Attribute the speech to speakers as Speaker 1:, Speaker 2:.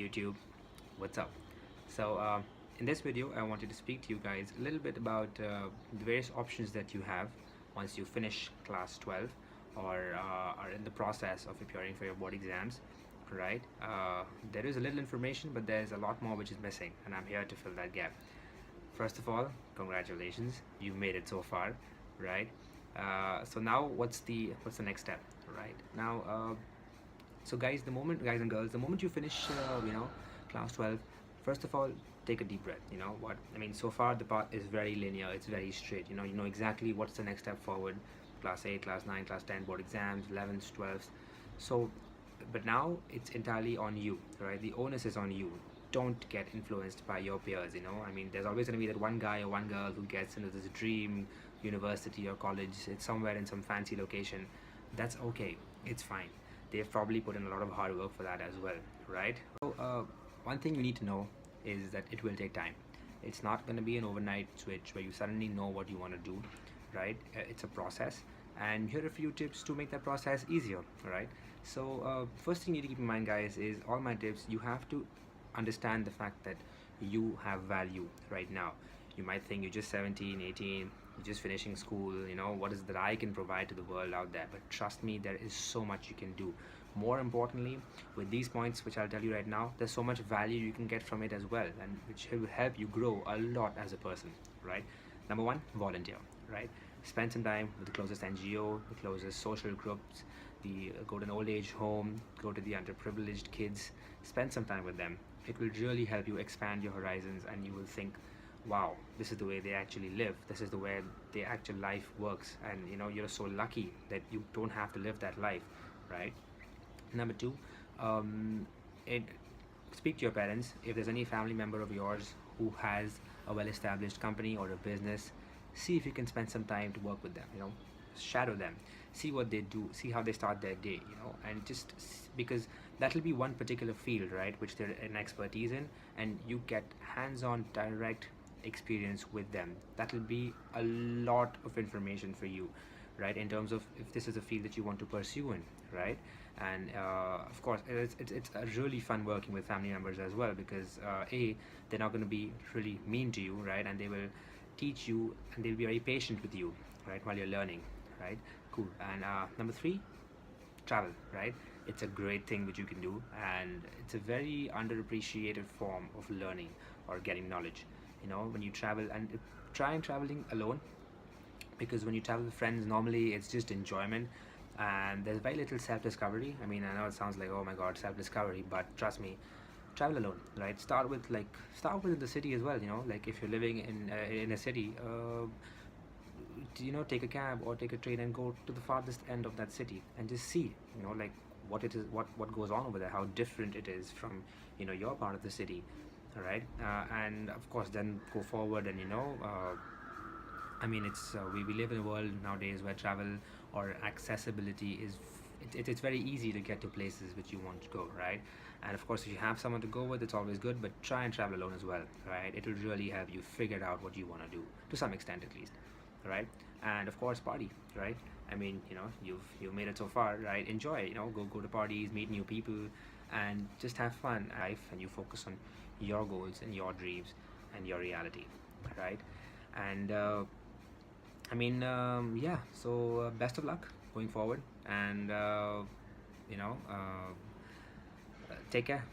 Speaker 1: YouTube, what's up? So in this video I wanted to speak to you guys a little bit about the various options that you have once you finish class 12 or are in the process of preparing for your board exams, right? There is a little information, but there's a lot more which is missing, and I'm here to fill that gap. First of all, congratulations, you made it so far, right? So now what's the next step, right? Now so guys and girls, the moment you finish class 12, first of all, take a deep breath. You know what I mean, so far the path is very linear, it's very straight. You know exactly what's the next step forward: class 8, class 9, class 10 board exams, 11s, 12s. So but now it's entirely on you, right? The onus is on you. Don't get influenced by your peers. I mean, there's always going to be that one guy or one girl who gets into this dream university or college. It's somewhere in some fancy location. That's okay, it's fine. They've probably put in a lot of hard work for that as well, right? So one thing you need to know is that it will take time. It's not going to be an overnight switch where you suddenly know what you want to do, right? It's a process, and here are a few tips to make that process easier, right? So first thing you need to keep in mind, guys, is all my tips. You have to understand the fact that you have value right now. You might think you're just 17, 18, you're just finishing school. What is that I can provide to the world out there? But trust me, there is so much you can do. More importantly, with these points which I'll tell you right now, there's so much value you can get from it as well, and which will help you grow a lot as a person, right? Number one, volunteer, right? Spend some time with the closest NGO, the closest social groups, go to an old age home, go to the underprivileged kids, spend some time with them. It will really help you expand your horizons, and you will think, wow, this is the way they actually live, this is the way their actual life works, and you're so lucky that you don't have to live that life, right? Number two, it, speak to your parents. If there's any family member of yours who has a well-established company or a business, see if you can spend some time to work with them. Shadow them, see what they do, see how they start their day, and just because that'll be one particular field, right, which they're an expertise in, and you get hands-on direct experience with them. That'll be a lot of information for you, right, in terms of if this is a field that you want to pursue in, right? And of course it's really fun working with family members as well, because they're not going to be really mean to you, right, and they will teach you, and they'll be very patient with you, right, while you're learning, right? Cool. And number three, travel, right? It's a great thing which you can do, and it's a very underappreciated form of learning or getting knowledge. When you travel, and try traveling alone, because when you travel with friends, normally it's just enjoyment, and there's very little self-discovery. I mean, I know it sounds like, oh my god, self-discovery, but trust me, travel alone, right? Start with the city as well. Like if you're living in a city, take a cab or take a train and go to the farthest end of that city and just see, like what it is, what goes on over there, how different it is from your part of the city. All right. And of course then go forward, and I mean, we live in a world nowadays where travel or accessibility is, it's very easy to get to places which you want to go, right? And of course, if you have someone to go with, it's always good, but try and travel alone as well, right? It will really help you figure out what you want to do, to some extent at least, right? And of course, party, right? I mean, you've made it so far, right? Enjoy, go to parties, meet new people, and just have fun in life, and you focus on your goals and your dreams and your reality, right? And I mean, yeah, so best of luck going forward, and take care.